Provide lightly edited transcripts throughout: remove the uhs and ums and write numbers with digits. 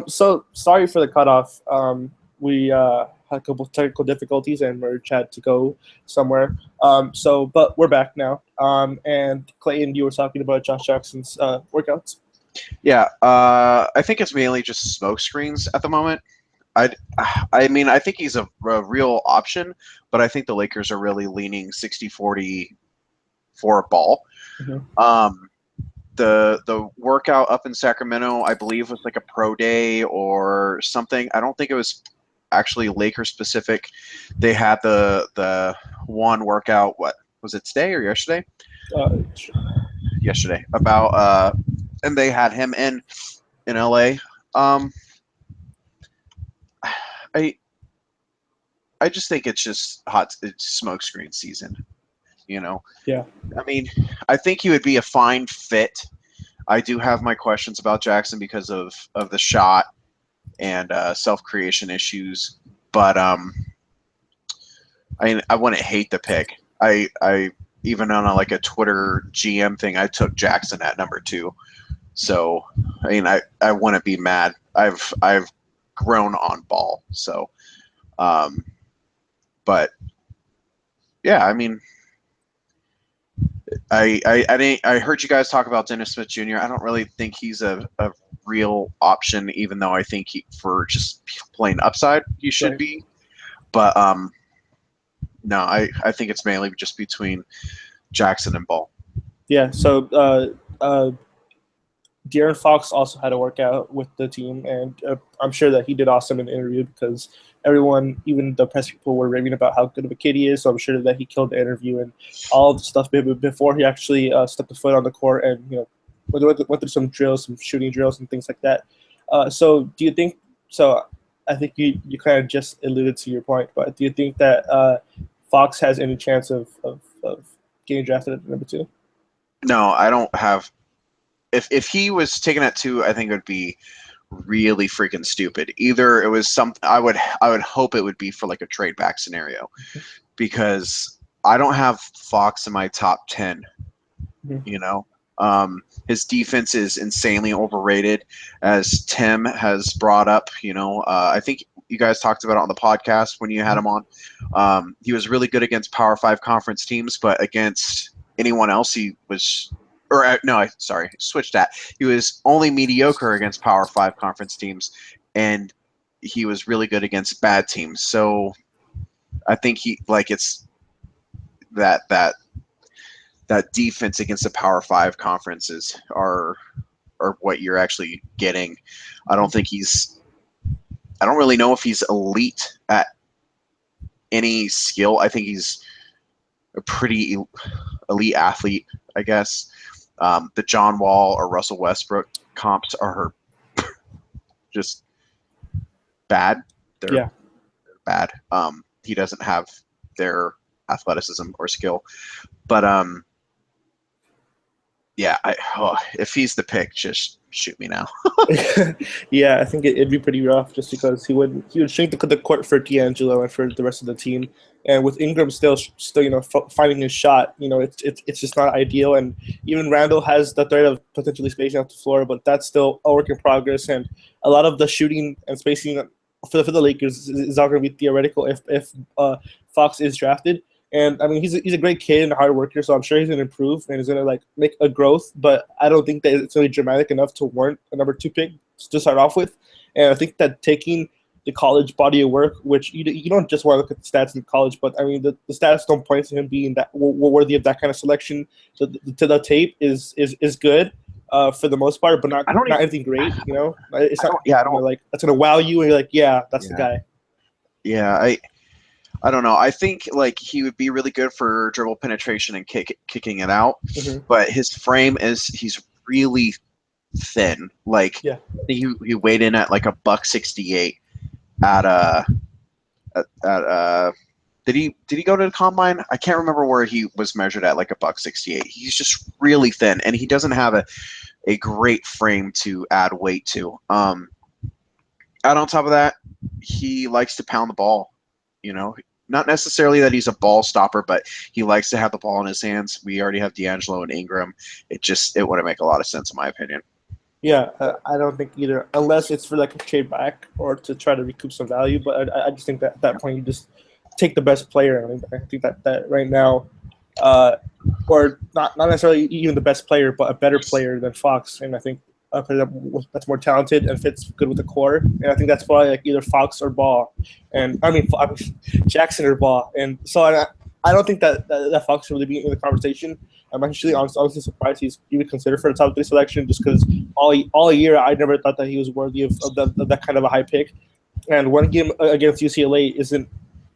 So sorry for the cutoff. We had a couple technical difficulties and merge had to go somewhere. But we're back now. And Clayton, you were talking about Josh Jackson's workouts. Yeah, I think it's mainly just smoke screens at the moment. I, I mean, I think he's a real option, but I think the Lakers are really leaning 60-40 for ball. Mhm. Um, the workout up in Sacramento, I believe, was like a pro day or something. I don't think it was actually Laker specific. They had the one workout. What was it, today or yesterday? Uh, Yesterday, about and they had him in LA. Um, I I just think it's just it's smokescreen season. You know, yeah. I mean, I think he would be a fine fit. I do have my questions about Jackson because of the shot and self creation issues, but I wouldn't hate the pick. I even on like a Twitter GM thing, I took Jackson at number 2. So I mean, I wouldn't be mad. I've grown on ball. So, um, but yeah, I mean, I heard you guys talk about Dennis Smith Jr. I don't really think he's a real option, even though I think for just plain upside he should Right. be. But no, I think it's mainly just between Jackson and Ball. Yeah. De'Aaron Fox also had a workout with the team, and I'm sure that he did awesome in the interview because everyone, even the press people, were raving about how good of a kid he is. So I'm sure that he killed the interview and all of the stuff before he actually stepped a foot on the court and went through some drills, some shooting drills, and things like that. So do you think? So I think you kind of just alluded to your point, but do you think that Fox has any chance of getting drafted at number two? No, I don't have. If he was taken at 2, I think it would be really freaking stupid. Either it was some. I would hope it would be for like a trade back scenario because I don't have Fox in my top 10. Mhm. You know, his defense is insanely overrated, as Tim has brought up. I think you guys talked about it on the podcast when you had him on. He was really good against Power Five conference teams, but against anyone else, he was. Or no, sorry, switched that. He was only mediocre against Power Five conference teams, and he was really good against bad teams. So I think it's that that defense against the Power Five conferences are what you're actually getting. I don't think he's. I don't really know if he's elite at any skill. I think he's a pretty elite athlete, I guess. The John Wall or Russell Westbrook comps are just bad. They're Yeah. bad. He doesn't have their athleticism or skill, but yeah. If he's the pick, just shoot me now. Yeah, I think it'd be pretty rough just because he would shrink the court for D'Angelo and for the rest of the team, and with Ingram still finding his shot, it's just not ideal. And even Randall has the threat of potentially spacing out the floor, but that's still a work in progress. And a lot of the shooting and spacing for the Lakers is all going to be theoretical if Fox is drafted. And I mean, he's a great kid and a hard worker, so I'm sure he's gonna improve and he's gonna like make a growth. But I don't think that it's really dramatic enough to warrant a number two pick to start off with. And I think that taking the college body of work, which you don't just want to look at the stats in college, but I mean the stats don't point to him being that worthy of that kind of selection. So the tape is good for the most part, but not I don't not even. anything great. It's I not don't. Yeah, I don't. like that's gonna wow you and you're like, yeah, that's the Yeah, guy. yeah. I don't know. I think like he would be really good for dribble penetration and kicking it out, Hmm. but his frame he's really thin. Like Yeah. he weighed in at like a buck 68 at at did he go to the combine? I can't remember where he was measured at like a buck 68. He's just really thin and he doesn't have a great frame to add weight to. And on top of that, he likes to pound the ball. You know, not necessarily that he's a ball stopper, but he likes to have the ball in his hands. We already have D'Angelo and Ingram. It wouldn't make a lot of sense in my opinion. Yeah, I don't think either, unless it's for like a trade back or to try to recoup some value. But I just think that at that point you just take the best player. I think that right now, uh, or not necessarily even the best player, but a better player than Fox. And I think a player that's more talented and fits good with the core. And I think that's probably like either Fox or Ball. And I mean Jackson or Ball. And so I don't think that Fox should really be in the conversation. I'm actually honestly surprised he's even considered for the top 3 selection, just because all year I never thought that he was worthy of that kind of a high pick. And one game against UCLA isn't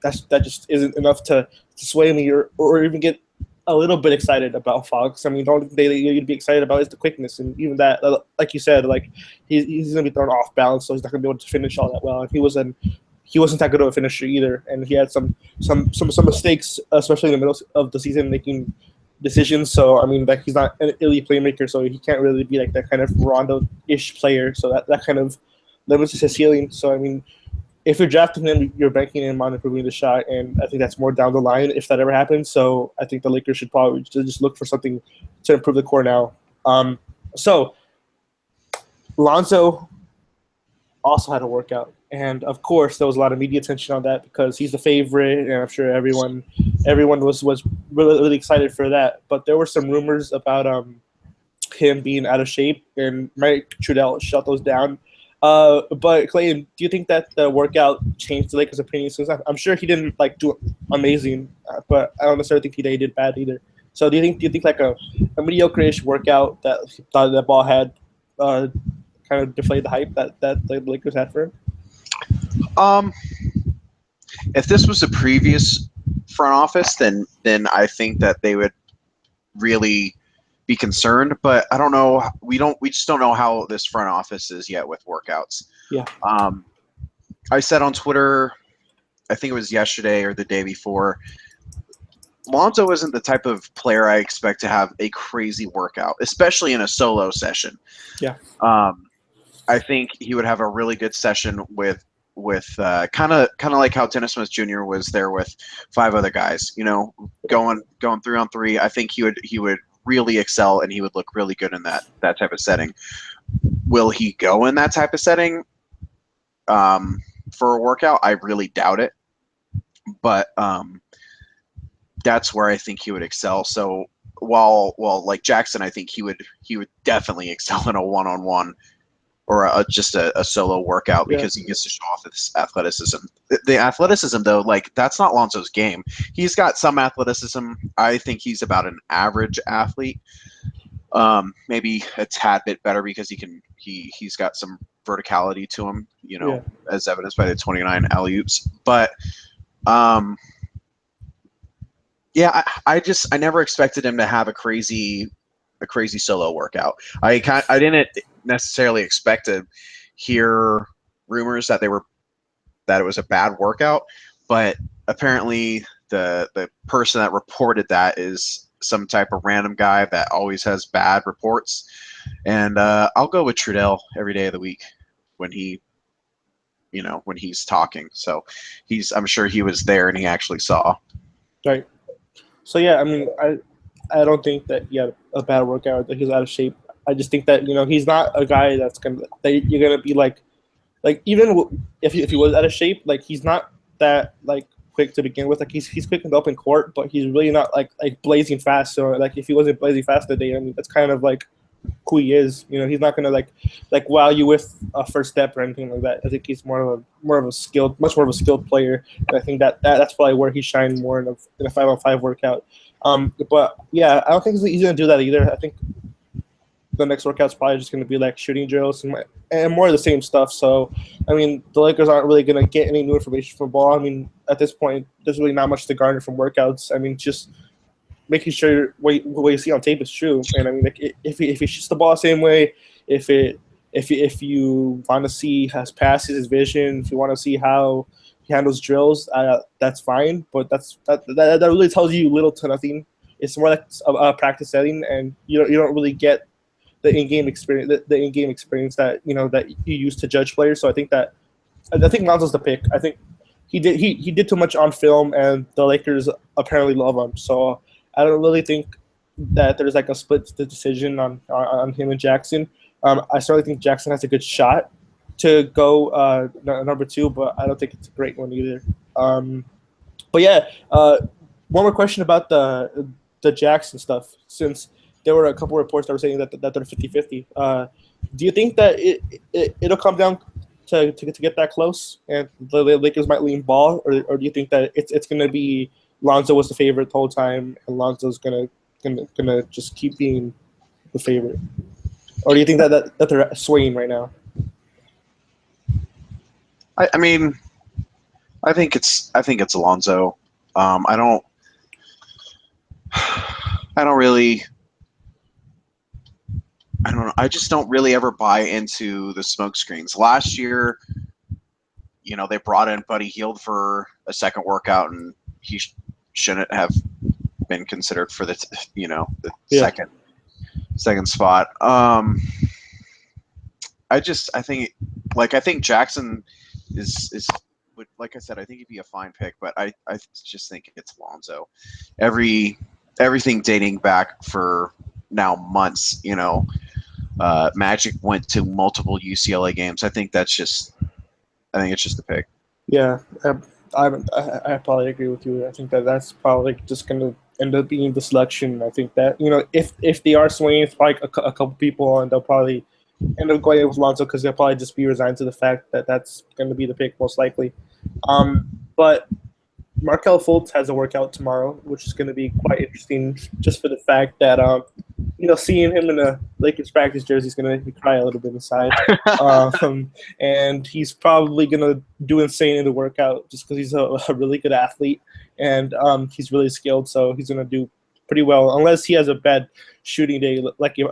that just isn't enough to sway me or even get a little bit excited about Fox. I mean, the only thing you'd be excited about is the quickness, and even that, like you said, like he's going to be thrown off balance, so he's not going to be able to finish all that well. And he wasn't that good of a finisher either, and he had some mistakes, especially in the middle of the season, making decisions. So I mean, like he's not an elite playmaker, so he can't really be like that kind of Rondo-ish player. So that kind of limits his ceiling. So I mean, if you're drafting him, you're banking him on improving the shot, and I think that's more down the line if that ever happens. So I think the Lakers should probably just look for something to improve the core now. So Lonzo also had a workout, and of course there was a lot of media attention on that because he's the favorite, and I'm sure everyone was really excited for that. But there were some rumors about him being out of shape, and Mike Trudell shut those down. But Clayton, do you think that the workout changed the Lakers' opinion? Since I'm sure he didn't like do amazing, but I don't necessarily think he did bad either. So do you think like a mediocre-ish workout that Ball had kind of deflated the hype that the Lakers had for him? Um, if this was a previous front office, then I think that they would really be concerned. But I don't know. We just don't know how this front office is yet with workouts. Yeah. I said on Twitter, I think it was yesterday or the day before, Lonzo isn't the type of player I expect to have a crazy workout, especially in a solo session. Yeah. I think he would have a really good session with kind of like how Dennis Smith Jr. was there with 5 other guys. You know, going 3-on-3. I think he would really excel and he would look really good in that type of setting. Will he go in that type of setting for a workout? I really doubt it. But that's where I think he would excel. So while like Jackson, I think he would definitely excel in a one-on-one or just a solo workout because he gets to show off his athleticism. The athleticism, though, like that's not Lonzo's game. He's got some athleticism. I think he's about an average athlete, maybe a tad bit better because he's got some verticality to him, you know, as evidenced by the 29 alley-oops. But yeah, I never expected him to have a crazy solo workout. I didn't necessarily expect to hear rumors that it was a bad workout, but apparently the person that reported that is some type of random guy that always has bad reports. And I'll go with Trudell every day of the week when he's talking. So I'm sure he was there and he actually saw. Right. So yeah, I mean, I don't think that he had a bad workout, that he's out of shape. I just think that he's not a guy that you're gonna be like even if he was out of shape, like he's not that like quick to begin with. Like he's quick in the open court, but he's really not like blazing fast. So like if he wasn't blazing fast today, I mean that's kind of like who he is. He's not gonna like wow you with a first step or anything like that. I think he's much more of a skilled player, and I think that's probably where he shined more in a 5-on-5 workout. But yeah, I don't think he's gonna do that either. I think the next workout's probably just gonna be like shooting drills and more of the same stuff. So I mean, the Lakers aren't really gonna get any new information from Ball. I mean, at this point, there's really not much to garner from workouts. I mean, just making sure what you see on tape is true. And I mean, like if he shoots the ball the same way, if you want to see his passes, his vision, if you want to see how he handles drills, that's fine. But that really tells you little to nothing. It's more like a practice setting, and you don't really get the in-game experience, the in-game experience that that you use to judge players. So I think Lonzo's the pick. I think he did too much on film, and the Lakers apparently love him. So I don't really think that there's like a split decision on him and Jackson. I certainly think Jackson has a good shot to go number 2, but I don't think it's a great one either. But yeah, one more question about the Jackson stuff. Since there were a couple reports that were saying that they're 50-50. Do you think that it'll come down to get that close, and the Lakers might lean ball, or do you think that it's going to be Lonzo was the favorite the whole time, and Lonzo's gonna just keep being the favorite, or do you think that they're swaying right now? I mean, I think it's Lonzo. I don't really. I don't know. I just don't really ever buy into the smoke screens. Last year, they brought in Buddy Hield for a second workout, and he shouldn't have been considered for the second spot. I think Jackson is like I said, I think he'd be a fine pick, but I just think it's Lonzo. Everything dating back for now months, Magic went to multiple UCLA games. I think it's just the pick. Yeah, I probably agree with you. I think that's probably just going to end up being the selection. I think that if they are swinging, it's like a couple people, and they'll probably end up going with Lonzo because they'll probably just be resigned to the fact that that's going to be the pick most likely. But Markelle Fultz has a workout tomorrow, which is going to be quite interesting, just for the fact that seeing him in a Lakers practice jersey is going to make me cry a little bit inside. And he's probably going to do insane in the workout just because he's a really good athlete, and he's really skilled, so he's going to do pretty well, unless he has a bad shooting day like he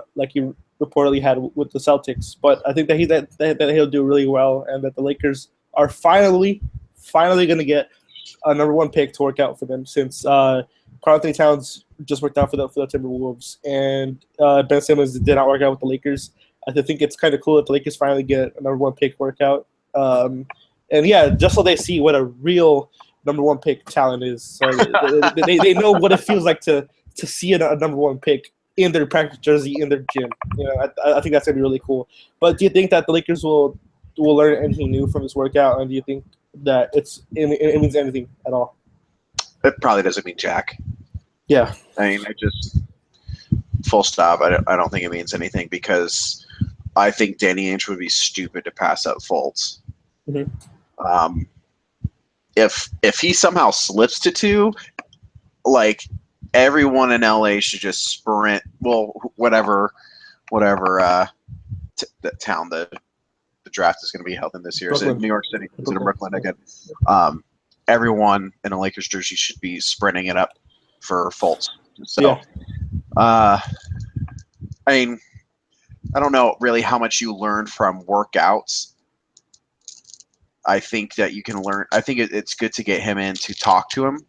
reportedly had with the Celtics. But I think that he'll do really well, and that the Lakers are finally going to get a number 1 pick to work out for them, since Karl-Anthony Towns just worked out for the Timberwolves, and Ben Simmons did not work out with the Lakers. I think it's kind of cool that the Lakers finally get a number 1 pick workout. And yeah, just so they see what a real number 1 pick talent is. So they know what it feels like to see a number 1 pick in their practice jersey in their gym. I think that's gonna be really cool. But do you think that the Lakers will learn anything new from this workout, and do you think that it means anything at all? It probably doesn't mean jack. Yeah. I mean, full stop. I don't think it means anything, because I think Danny Ainge would be stupid to pass up Fultz. Mm-hmm. If he somehow slips to 2, like, everyone in LA should just sprint. Well, whatever the town the draft is going to be held in this year. Brooklyn. Is it New York City? Is it in Brooklyn again? Everyone in a Lakers jersey should be sprinting it up for Fultz. So, yeah. I mean, I don't know really how much you learned from workouts. I think that you can learn. I think it's good to get him in to talk to him,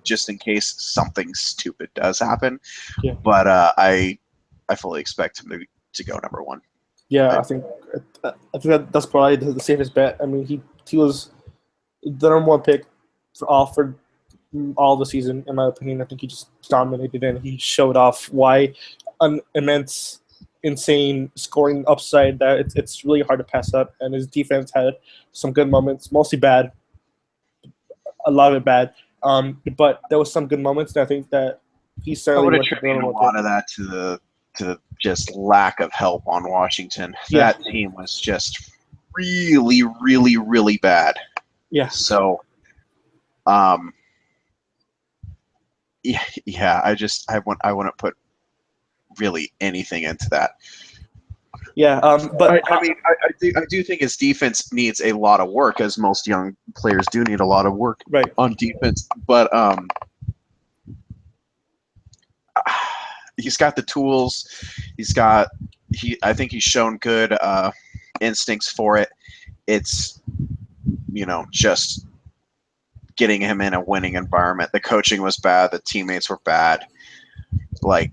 just in case something stupid does happen. Yeah. But I fully expect him to go number 1. Yeah, I think that's probably the safest bet. I mean, he was the number 1 pick for all the season, in my opinion. I think he just dominated, and he showed off why an immense, insane scoring upside that it's really hard to pass up. And his defense had some good moments, mostly bad, a lot of it bad. But there was some good moments, and I think that he certainly would attribute a lot of that to just lack of help on Washington. Yeah. That team was just really, really, really bad. Yeah. So, yeah. I wouldn't put really anything into that. Yeah. But I mean, I do think his defense needs a lot of work, as most young players do need a lot of work on defense. But he's got the tools. I think he's shown good instincts for it. It's, just getting him in a winning environment. The coaching was bad. The teammates were bad. Like,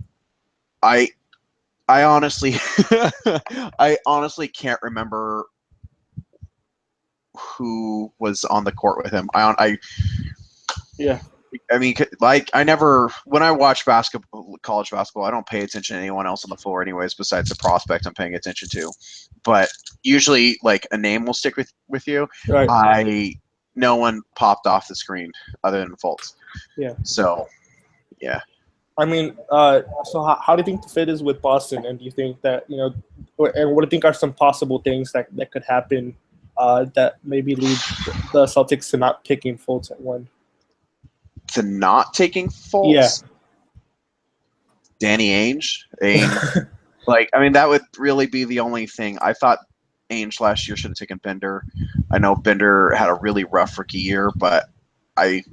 I honestly, I honestly can't remember who was on the court with him. Yeah. I mean, like, when I watch basketball, college basketball, I don't pay attention to anyone else on the floor anyways besides the prospect I'm paying attention to. But usually, like, a name will stick with you. Right. No one popped off the screen other than Fultz. Yeah. So, yeah. I mean, so how do you think the fit is with Boston? And do you think that, and what do you think are some possible things that could happen that maybe lead the Celtics to not picking Fultz at 1? To not taking Yeah. Fultz? Danny Ainge? That would really be the only thing. I thought Ainge last year should have taken Bender. I know Bender had a really rough rookie year, but I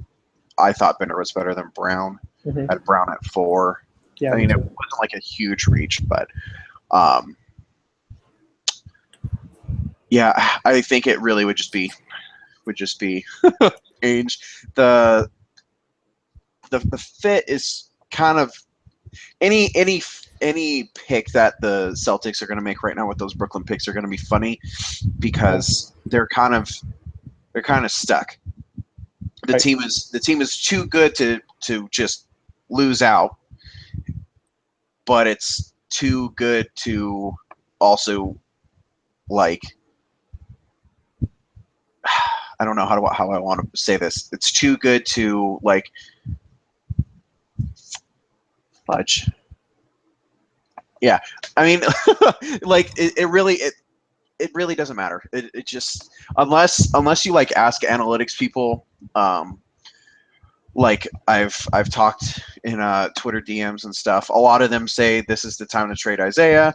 thought Bender was better than Brown. Mm-hmm. I had Brown at 4. Yeah, it wasn't like a huge reach, but yeah, I think it really would just be Ainge. The fit is kind of any pick that the Celtics are going to make right now with those Brooklyn picks are going to be funny because they're kind of stuck. The team is too good to just lose out, but it's too good to also, like, I don't know how I want to say this. It's too good to, like, fudge. Yeah, I mean, like, it really doesn't matter. It just, unless you, like, ask analytics people, like I've talked in Twitter DMs and stuff. A lot of them say this is the time to trade Isaiah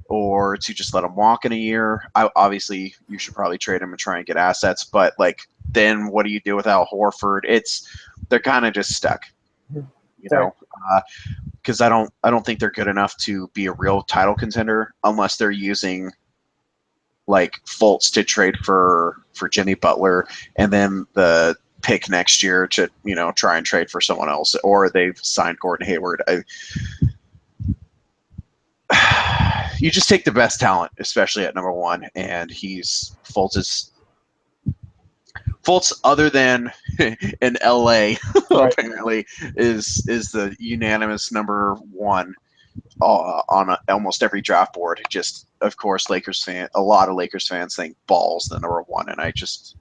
or to just let him walk in a year. Obviously, you should probably trade him and try and get assets. But, like, then what do you do without Horford? They're kind of just stuck, because I don't think they're good enough to be a real title contender unless they're using, like, Fultz to trade for Jimmy Butler and then the pick next year to try and trade for someone else, or they've signed Gordon Hayward. You just take the best talent, especially at number 1, and Fultz other than in LA right. apparently is the unanimous number 1 on almost every draft board. Just, of course, a lot of Lakers fans think Ball's the number 1, and I just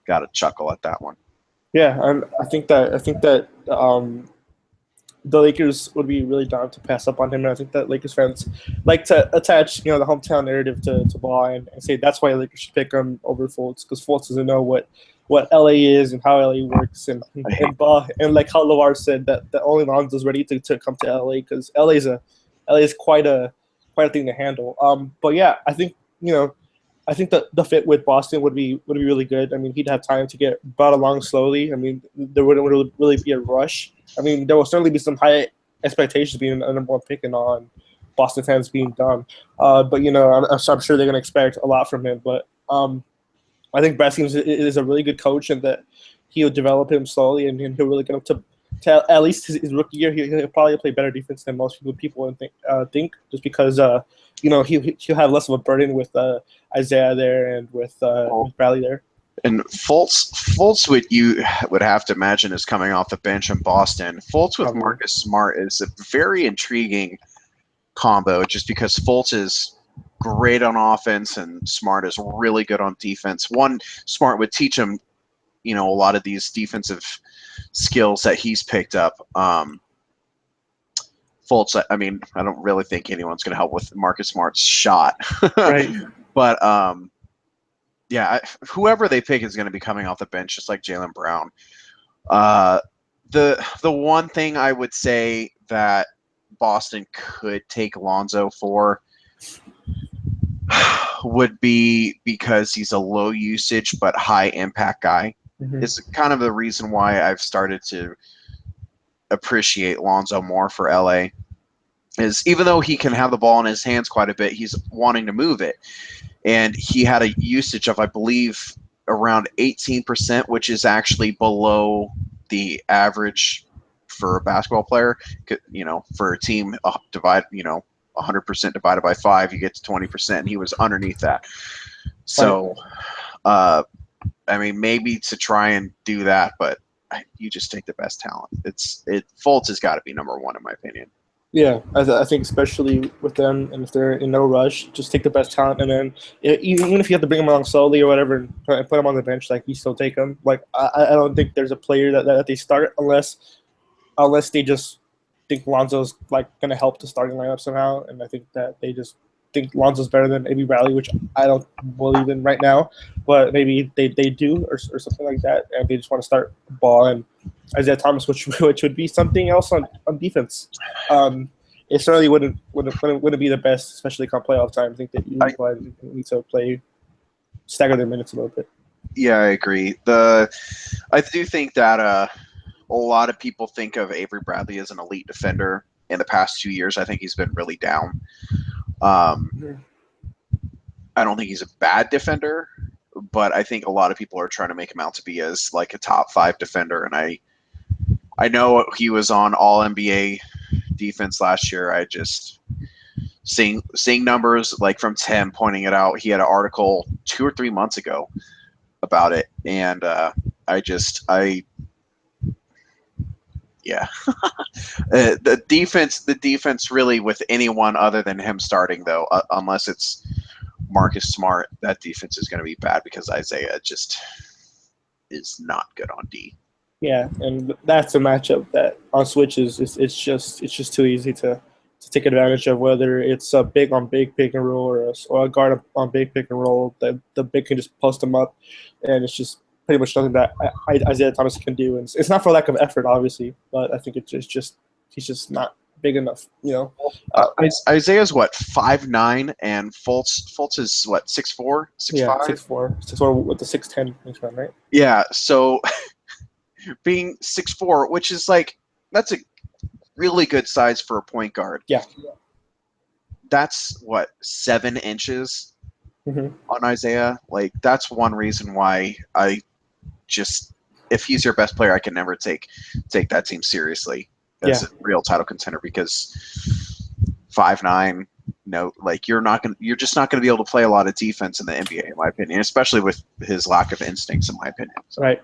got to chuckle at that one. Yeah, I think that the Lakers would be really down to pass up on him, and I think that Lakers fans like to attach the hometown narrative to Ball and say that's why Lakers should pick him over Fultz, because Fultz doesn't know what LA is and how LA works, and like how LeVar said that only Lonzo's ready to come to LA, because LA is quite a thing to handle. But yeah, I think I think that the fit with Boston would be really good. I mean, he'd have time to get brought along slowly. I mean, there wouldn't really be a rush. I mean, there will certainly be some high expectations being a number 1 pick and on Boston fans being dumb. But I'm sure they're going to expect a lot from him. But I think Brad Stevens is a really good coach, and that he'll develop him slowly, and he'll really get him to at least his rookie year. He'll probably play better defense than most people think, just because he'll have less of a burden with Isaiah there and with Bradley there. And Fultz would have to imagine is coming off the bench in Boston. Fultz with Marcus Smart is a very intriguing combo, just because Fultz is great on offense and Smart is really good on defense. Smart would teach him, a lot of these defensive skills that he's picked up. Fultz, I mean, I don't really think anyone's going to help with Marcus Smart's shot. Right. But yeah, whoever they pick is going to be coming off the bench, just like Jaylen Brown. The one thing I would say that Boston could take Lonzo for would be because he's a low usage but high impact guy. Mm-hmm. It's kind of the reason why I've started to appreciate Lonzo more for LA. Is even though he can have the ball in his hands quite a bit, he's wanting to move it. And he had a usage of, I believe, around 18%, which is actually below the average for a basketball player. For a team, 100% divided by 5, you get to 20%, and he was underneath that. So, I mean, maybe to try and do that, but you just take the best talent. Fultz has got to be number one in my opinion. Yeah, I think especially with them, and if they're in no rush, just take the best talent, and then even if you have to bring them along slowly or whatever, and put them on the bench, like you still take them. Like I don't think there's a player that they start unless they just think Lonzo's like gonna help the starting lineup somehow, and I think that they just think Lonzo's better than Avery Bradley, which I don't believe in right now, but maybe they do or something like that, and they just want to start ball and Isaiah Thomas, which would be something else on defense. It certainly wouldn't be the best, especially come playoff time. I think that you need to stagger their minutes a little bit. Yeah, I agree. I do think that a lot of people think of Avery Bradley as an elite defender. In the past 2 years, I think he's been really down. I don't think he's a bad defender, but I think a lot of people are trying to make him out to be as like a top 5 defender. And I know he was on All NBA defense last year. I just seeing numbers like from Tim pointing it out. He had an article 2 or 3 months ago about it, and yeah. The defense really with anyone other than him starting though, unless it's Marcus Smart, that defense is going to be bad because Isaiah just is not good on D. Yeah, and that's a matchup that on switches it's just too easy to take advantage of, whether it's a big on big pick and roll or a guard on big pick and roll. The big can just post them up, and it's just pretty much nothing that Isaiah Thomas can do. And it's not for lack of effort, obviously, but I think it's just he's just not big enough, you know. Isaiah's what 5'9", and Fultz is what 6'4", 6'5"? Yeah, 6'4" with the 6'10" wingspan, right? Yeah, so being 6'4", which is like that's a really good size for a point guard. Yeah, that's what 7 inches on Isaiah. Like that's one reason why I just if he's your best player, I can never take that team seriously as a real title contender because 5'9", like you're just not gonna be able to play a lot of defense in the NBA, in my opinion, especially with his lack of instincts, in my opinion. So. Right.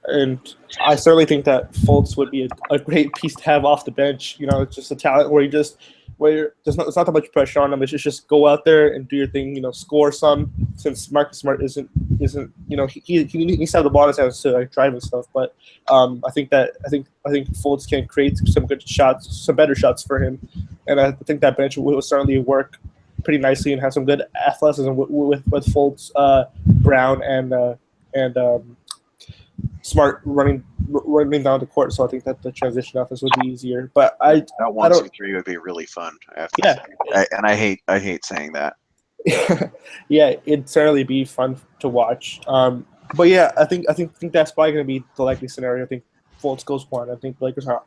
And I certainly think that Fultz would be a great piece to have off the bench. You know, it's just a talent where it's not that much pressure on him. It's just go out there and do your thing. You know, score some. Since Marcus Smart isn't he needs to have the ball in his hands to like drive and stuff. But I think Fultz can create some good shots, some better shots for him, and I think that bench will certainly work pretty nicely and have some good athleticism with Fultz, Brown, and Smart running down the court, so I think that the transition offense would be easier. But that 1-2-3 would be really fun. I hate saying that. Yeah, it'd certainly be fun to watch. But yeah, I think that's probably going to be the likely scenario. I think Fultz goes 1. I think Lakers are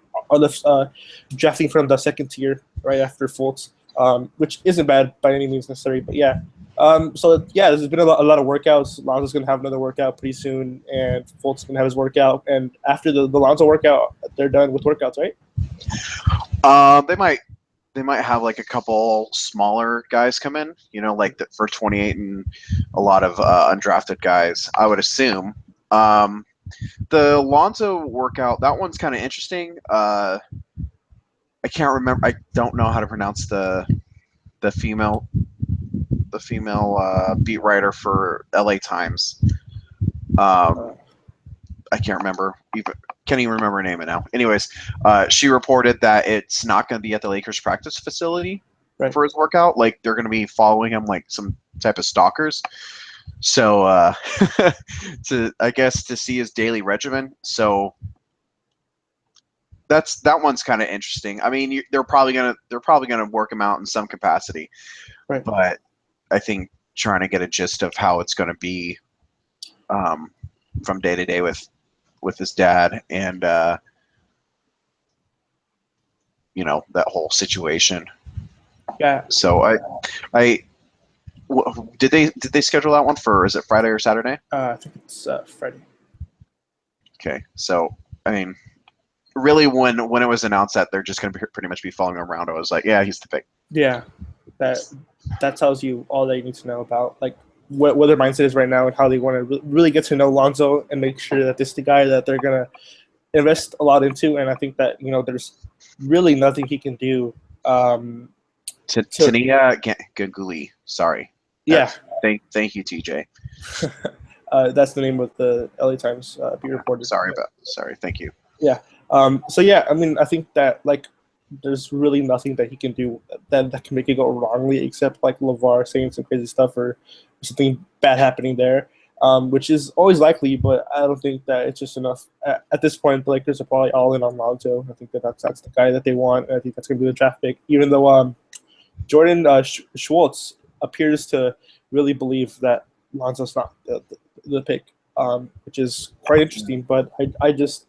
drafting from the second tier right after Fultz, which isn't bad by any means necessary. But yeah. So yeah, there's been a lot of workouts. Lonzo's gonna have another workout pretty soon, and Fultz gonna have his workout. And after the Lonzo workout, they're done with workouts, right? They might have like a couple smaller guys come in, like the first 28 and a lot of undrafted guys, I would assume. The Lonzo workout, that one's kind of interesting. I can't remember. I don't know how to pronounce the female beat writer for LA Times. I can't remember. Can't even remember her name now. Anyways, she reported that it's not going to be at the Lakers practice facility for his workout. Like they're going to be following him like some type of stalkers. So I guess to see his daily regimen. So that one's kind of interesting. I mean, they're probably gonna work him out in some capacity, but I think trying to get a gist of how it's going to be from day to day with his dad and that whole situation. Yeah. So did they schedule that one for, is it Friday or Saturday? I think it's Friday. Okay, so I mean, really, when it was announced that they're just going to pretty much be following him around, I was like, yeah, he's the pick. Yeah, that tells you all that you need to know about like what their mindset is right now and how they want to really get to know Lonzo and make sure that this is the guy that they're gonna invest a lot into, and I think that there's really nothing he can do. To Tania Ganguli. Sorry. Yeah, Thank you, TJ. that's the name of the LA Times beat reporter. Sorry. Thank you. Yeah. So yeah, I mean, I think that like there's really nothing that he can do that can make it go wrongly, except like LeVar saying some crazy stuff or something bad happening there, which is always likely. But I don't think that it's just enough at this point. The Lakers are probably all in on Lonzo. I think that's the guy that they want. And I think that's going to be the draft pick, even though Jordan Schwartz appears to really believe that Lonzo's not the pick, which is quite interesting. But I just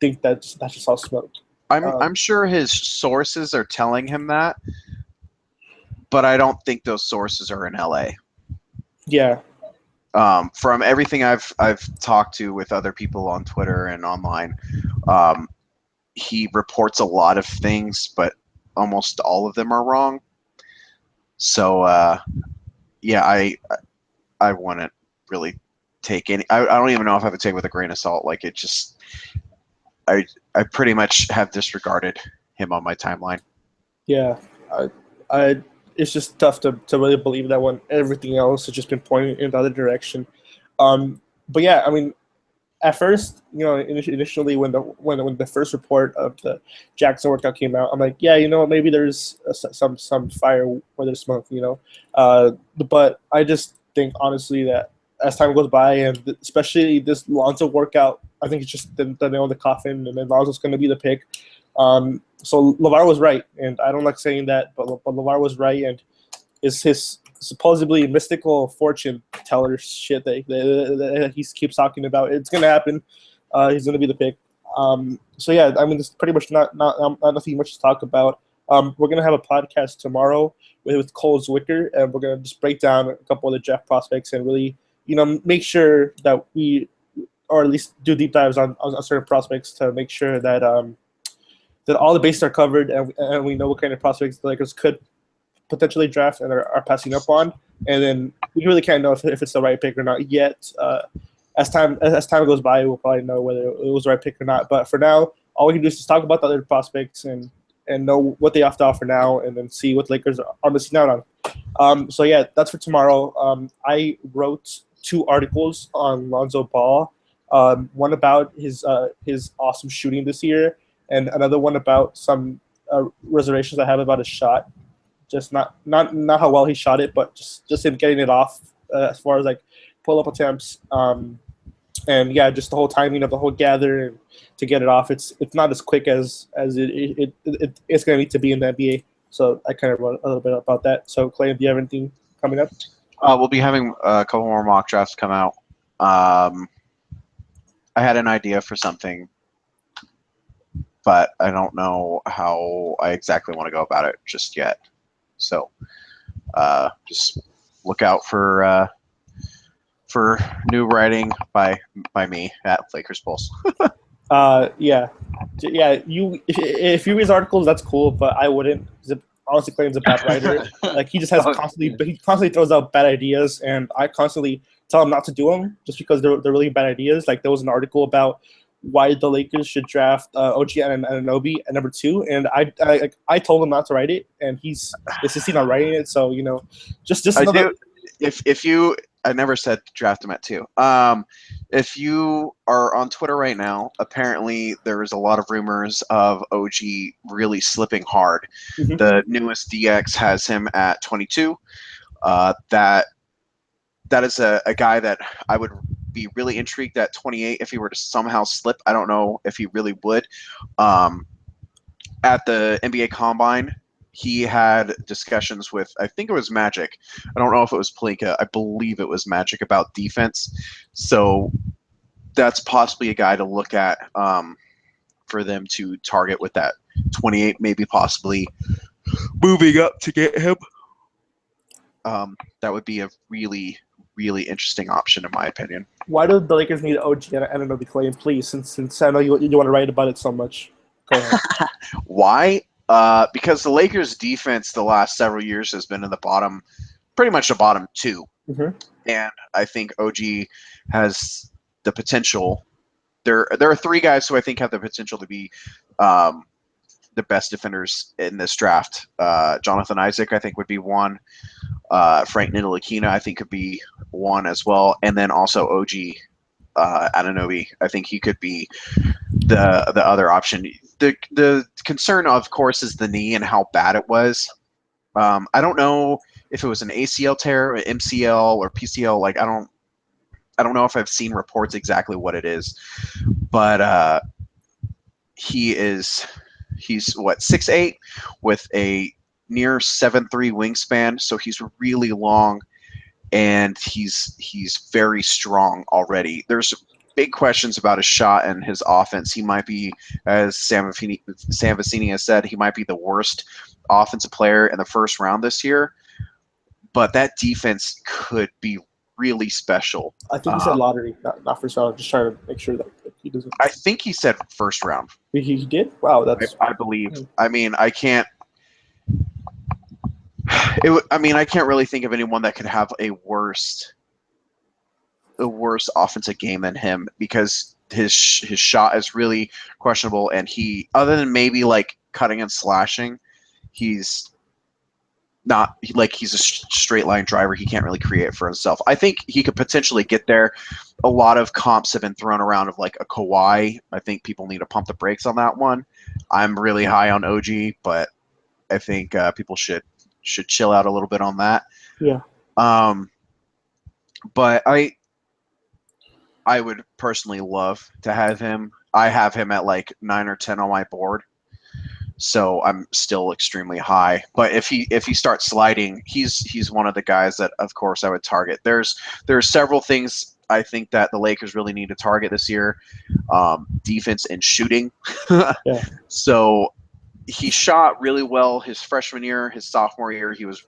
think that's just all smoke. I'm sure his sources are telling him that, but I don't think those sources are in LA. Yeah. From everything I've talked to with other people on Twitter and online, he reports a lot of things, but almost all of them are wrong. So yeah, I wouldn't really take any. I don't even know if I would take it with a grain of salt. Like it just. I pretty much have disregarded him on my timeline. Yeah, it's just tough to really believe that when everything else has just been pointing in the other direction. But yeah, I mean, at first, initially when the first report of the Jackson workout came out, I'm like, yeah, maybe there's some fire where there's smoke, but I just think honestly that as time goes by, and especially this Lonzo workout, I think it's just the nail in the coffin, and then Lonzo's going to be the pick. So LeVar was right, and I don't like saying that, but LeVar was right, and is his supposedly mystical fortune teller shit that he keeps talking about. It's going to happen. He's going to be the pick. So yeah, I mean, there's pretty much not nothing much to talk about. We're going to have a podcast tomorrow with Cole Zwicker, and we're going to just break down a couple of the draft prospects and really, make sure that we, or at least do deep dives on certain prospects to make sure that that all the bases are covered and we know what kind of prospects the Lakers could potentially draft and are passing up on. And then we really can't know if it's the right pick or not yet. As time goes by, we'll probably know whether it was the right pick or not. But for now, all we can do is just talk about the other prospects and know what they have to offer now, and then see what the Lakers are missing out on. So yeah, that's for tomorrow. I wrote 2 articles on Lonzo Ball. One about his awesome shooting this year, and another one about some reservations I have about his shot. Just not how well he shot it, but just him getting it off as far as like pull up attempts. And yeah, just the whole timing of the whole gather and to get it off. It's not as quick as it's going to need to be in the NBA. So I kind of wrote a little bit about that. So Clayton, do you have anything coming up? We'll be having a couple more mock drafts come out. I had an idea for something, but I don't know how I exactly want to go about it just yet. So just look out for new writing by me at Lakers Pulse. Yeah. If you read his articles, that's cool, but I wouldn't. Honestly, Clayton's a bad writer. Like he just has he constantly throws out bad ideas, and I constantly tell him not to do them just because they're really bad ideas. Like there was an article about why the Lakers should draft OG Anunoby at number 2, and I told him not to write it, and he's insisting on writing it. So just another. If you, I never said draft him at 2. If you are on Twitter right now, apparently there is a lot of rumors of OG really slipping hard. Mm-hmm. The newest DX has him at 22. That is a guy that I would be really intrigued at 28 if he were to somehow slip. I don't know if he really would. At the NBA Combine, he had discussions with, I think it was Magic. I don't know if it was Pelinka. I believe it was Magic about defense. So that's possibly a guy to look at for them to target with that 28, maybe possibly moving up to get him. That would be a really, really interesting option in my opinion. Why do the Lakers need OG Anunoby, Clayton, please? Since I know you want to write about it so much. Go ahead. Why? Because the Lakers' defense the last several years has been in the bottom, pretty much the bottom 2. Mm-hmm. And I think OG has the potential there are three guys who I think have the potential to be the best defenders in this draft. Jonathan Isaac, I think, would be one. Frank Ntilikina, I think, could be one as well. And then also OG Anunoby. I think he could be the other option. The concern, of course, is the knee and how bad it was. I don't know if it was an ACL tear, or MCL, or PCL. Like I don't know if I've seen reports exactly what it is, but he's what 6'8" with a near 7'3" wingspan, so he's really long, and he's very strong already. There's big questions about his shot and his offense. He might be, as Sam Vecini has said, he might be the worst offensive player in the first round this year, but that defense could be really special. I think he said lottery, not first round. Just trying to make sure that he doesn't. I think he said first round. He did? Wow, that's. I believe. I mean, I can't. I can't really think of anyone that could have a worse offensive game than him, because his shot is really questionable, and he, other than maybe like cutting and slashing, he's not like he's a straight line driver. He can't really create for himself. I think he could potentially get there. A lot of comps have been thrown around of like a Kawhi. I think people need to pump the brakes on that one. I'm really high on OG, but I think people should chill out a little bit on that. Yeah. But I would personally love to have him. I have him at like 9 or 10 on my board, so I'm still extremely high. But if he starts sliding, he's one of the guys that, of course, I would target. There's several things I think that the Lakers really need to target this year: defense and shooting. Yeah. So he shot really well his freshman year. His sophomore year, he was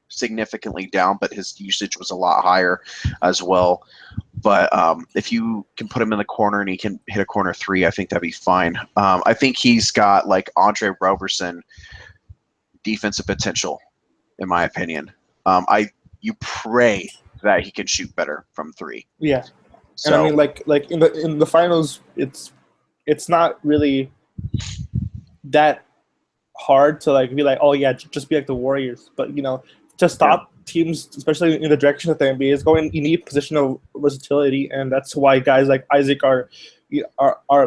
significantly down, but his usage was a lot higher as well. But if you can put him in the corner and he can hit a corner three, I think that'd be fine. I think he's got like Andre Roberson defensive potential, in my opinion. You pray that he can shoot better from three. Yeah, So, and I mean, like in the finals, it's not really that hard to like be like, oh yeah, just be like the Warriors. But to stop teams, especially in the direction that the NBA is going, you need positional versatility, and that's why guys like Isaac are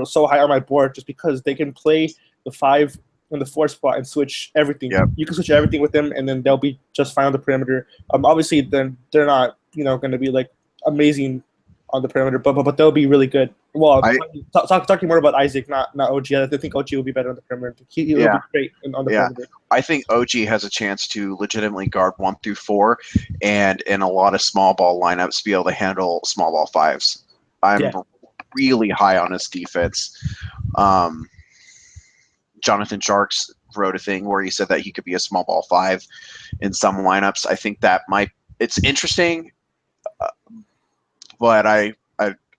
so high on my board, just because they can play the 5 and the 4 spot and switch everything. Yep. You can switch everything with them, and then they'll be just fine on the perimeter. Obviously, then they're not going to be like amazing on the perimeter, but they'll be really good. Well, talking more about Isaac, not OG. I think OG will be better on the perimeter. He'll be great on the perimeter. I think OG has a chance to legitimately guard 1 through 4, and in a lot of small ball lineups be able to handle small ball 5s. I'm really high on his defense. Jonathan Sharks wrote a thing where he said that he could be a small ball 5 in some lineups. I think that it's interesting, but I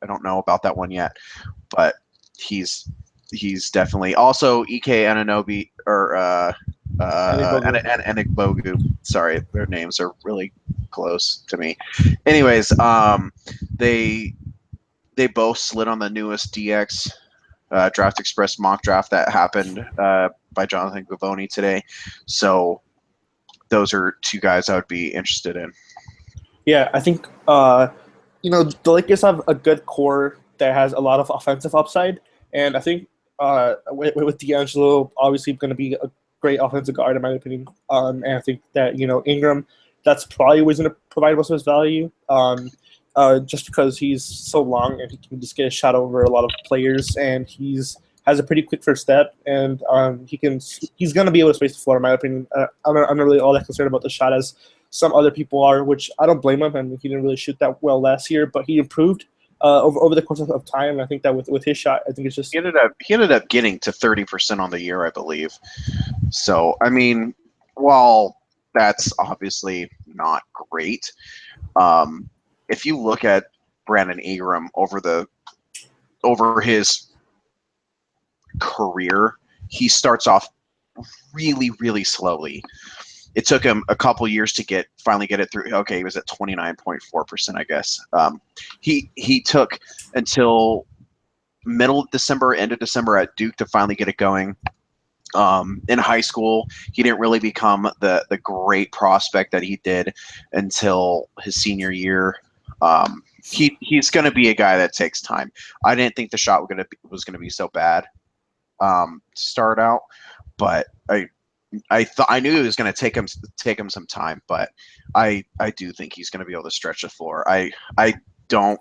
don't know about that one yet. But he's definitely also Ike Anunoby or Bogu. Sorry, their names are really close to me. Anyways, they both slid on the newest DX Draft Express mock draft that happened by Jonathan Gavoni today. So those are two guys I would be interested in. Yeah, I think the Lakers have a good core that has a lot of offensive upside, and I think with D'Angelo obviously going to be a great offensive guard in my opinion. And I think that Ingram, that's probably where he's going to provide most of his value. Just because he's so long and he can just get a shot over a lot of players, and has a pretty quick first step, and he's going to be able to space the floor in my opinion. I'm not really all that concerned about the shot as some other people are, which I don't blame him. I mean, he didn't really shoot that well last year, but he improved over the course of time. And I think that with his shot, I think it's just he ended up getting to 30% on the year, I believe. So I mean, while that's obviously not great, if you look at Brandon Ingram over his career, he starts off really, really slowly. It took him a couple years to finally get it through. Okay, he was at 29.4%, I guess. He took until middle of December, end of December at Duke to finally get it going. In high school, he didn't really become the great prospect that he did until his senior year. He's going to be a guy that takes time. I didn't think the shot was going to be so bad to start out, but I knew it was going to take him some time, but I do think he's going to be able to stretch the floor. I don't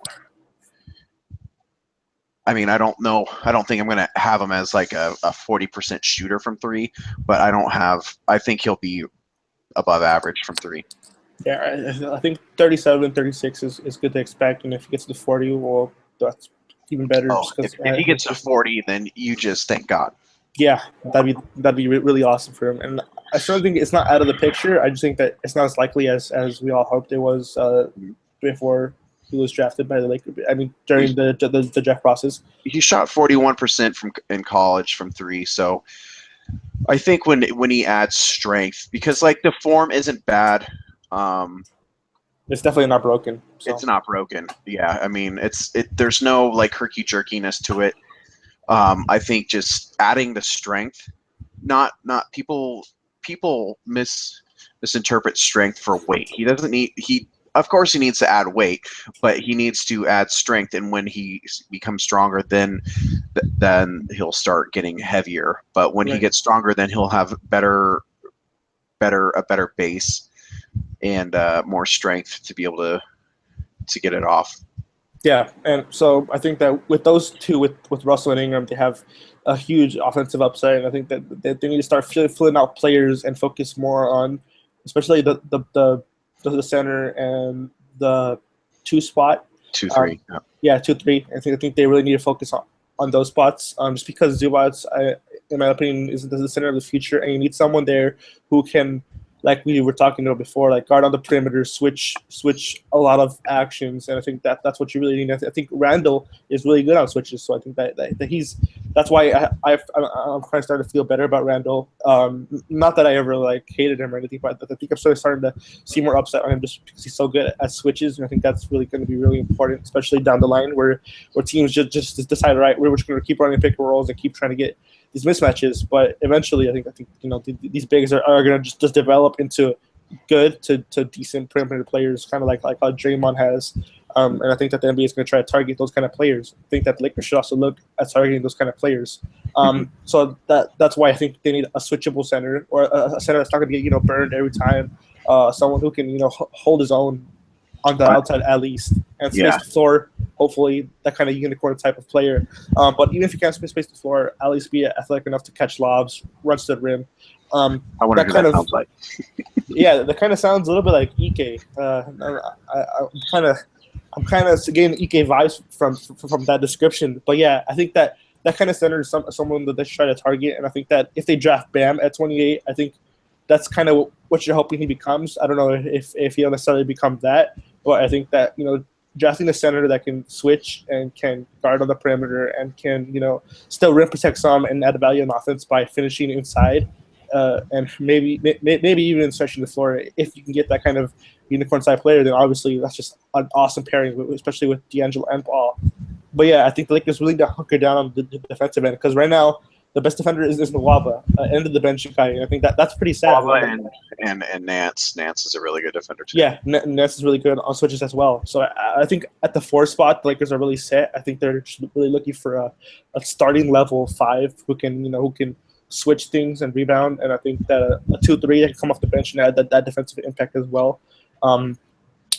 know. I don't think I'm going to have him as like a 40% shooter from three, but I think he'll be above average from three. Yeah, I think 37, 36 is good to expect, and if he gets to 40, well, that's even better. Oh, if he gets to 40, then you just thank God. Yeah, that'd be really awesome for him. And I still think it's not out of the picture. I just think that it's not as likely as we all hoped it was before he was drafted by the Lakers. I mean, during the draft process, he shot 41% in college from three. So I think when he adds strength, because like the form isn't bad. It's definitely not broken. So. It's not broken. Yeah, I mean, there's no like herky jerkiness to it. I think just adding the strength, not people misinterpret strength for weight. Of course he needs to add weight, but he needs to add strength, and when he becomes stronger, then he'll start getting heavier. But when he gets stronger, then he'll have a better base and more strength to be able to get it off. Yeah, and so I think that with those two, with Russell and Ingram, they have a huge offensive upside, and I think that they need to start filling out players and focus more on, especially the center and the 2 spot. 2-3. Yeah, 2-3. I think they really need to focus on those spots. Just because Zubats, in my opinion, is the center of the future, and you need someone there who can, like we were talking about before, like guard on the perimeter, switch a lot of actions, and I think that's what you really need. I think Randall is really good on switches, so I think that he's. That's why I'm kind of starting to feel better about Randall. Not that I ever like hated him or anything, but I think I'm starting to see more upside on him just because he's so good at switches, and I think that's really going to be really important, especially down the line where teams just decide, right, we're just going to keep running pick and rolls and keep trying to get these mismatches, but eventually I think these bigs are going to just develop into good to decent perimeter players, kind of like how Draymond has, and I think that the NBA is going to try to target those kind of players. I think that the Lakers should also look at targeting those kind of players. So that's why I think they need a switchable center, or a center that's not going to get burned every time. Someone who can hold his own on the outside at least, and space the floor. Hopefully, that kind of unicorn type of player. But even if you can't space the floor, at least be athletic enough to catch lobs, runs to the rim. I wonder what that sounds like. Yeah, that kind of sounds a little bit like Ike. I'm kind of getting Ike vibes from that description. But yeah, I think that kind of center is someone that they should try to target. And I think that if they draft Bam at 28, I think that's kind of what you're hoping he becomes. I don't know if he'll necessarily become that, but I think that drafting a center that can switch and can guard on the perimeter and can still rim protect some and add value on offense by finishing inside, and maybe even stretching the floor. If you can get that kind of unicorn side player, then obviously that's just an awesome pairing, especially with D'Angelo and Paul. But yeah, I think the Lakers really need to hunker down on the defensive end, because right now the best defender is Nwaba, end of the bench guy. And I think that's pretty sad. Nwaba and Nance. Nance is a really good defender too. Yeah, Nance is really good on switches as well. So I think at the 4 spot, the Lakers are really set. I think they're just really looking for a starting level 5 who can switch things and rebound. And I think that a 2-3 that can come off the bench and add that defensive impact as well,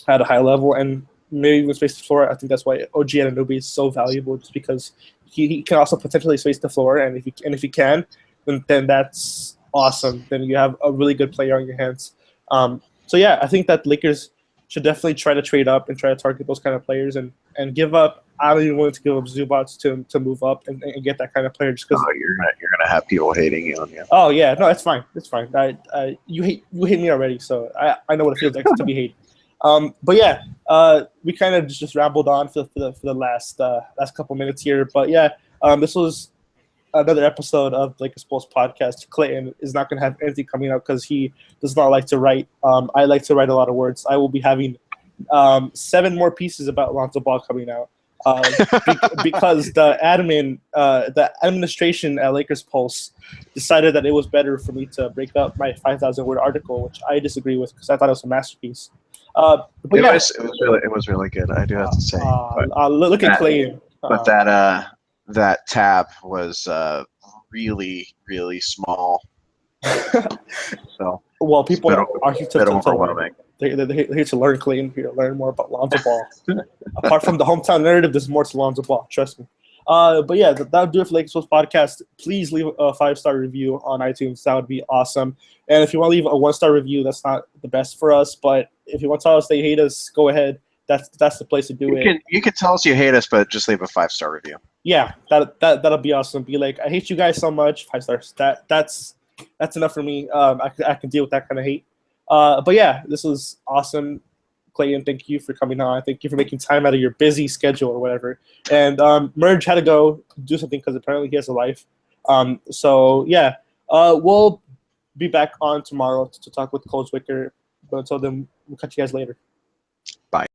at a high level, and maybe even space the floor. I think that's why OG Anunoby is so valuable, just because he can also potentially space the floor, and if he can, then that's awesome. Then you have a really good player on your hands. So yeah, I think that Lakers should definitely try to trade up and try to target those kind of players, and give up. I don't even want to give up Zubats to move up and get that kind of player, just because you're gonna have people hating on you. Oh yeah, no, it's fine. It's fine. You hate me already, so I know what it feels like to be hated. But yeah, we kind of just rambled on for the last couple minutes here. But yeah, this was another episode of Lakers Pulse podcast. Clayton is not going to have anything coming out because he does not like to write. I like to write a lot of words. I will be having 7 more pieces about Lonzo Ball coming out. Because the administration at Lakers Pulse decided that it was better for me to break up my 5,000 word article, which I disagree with because I thought it was a masterpiece. But yeah, it was really good. I do have to say, look at Clayton. But that tab was really, really small. So well, people are here to overwhelming. They're here to learn, Clayton. Here to learn more about Lonzo Ball. Apart from the hometown narrative, there's more to Lonzo Ball. Trust me. But yeah, that'll do it for Lakers Post Podcast. Please leave a 5-star review on iTunes. That would be awesome. And if you want to leave a 1-star review, that's not the best for us. But if you want to tell us they hate us, go ahead. That's the place to do it. You can tell us you hate us, but just leave a 5-star review. Yeah, that'll be awesome. Be like, I hate you guys so much. 5 stars. That's enough for me. I can deal with that kind of hate. But yeah, this was awesome. Clayton, thank you for coming on. Thank you for making time out of your busy schedule or whatever. And Merge had to go do something because apparently he has a life. So yeah, we'll be back on tomorrow to talk with Coach Wicker. But until then, we'll catch you guys later. Bye.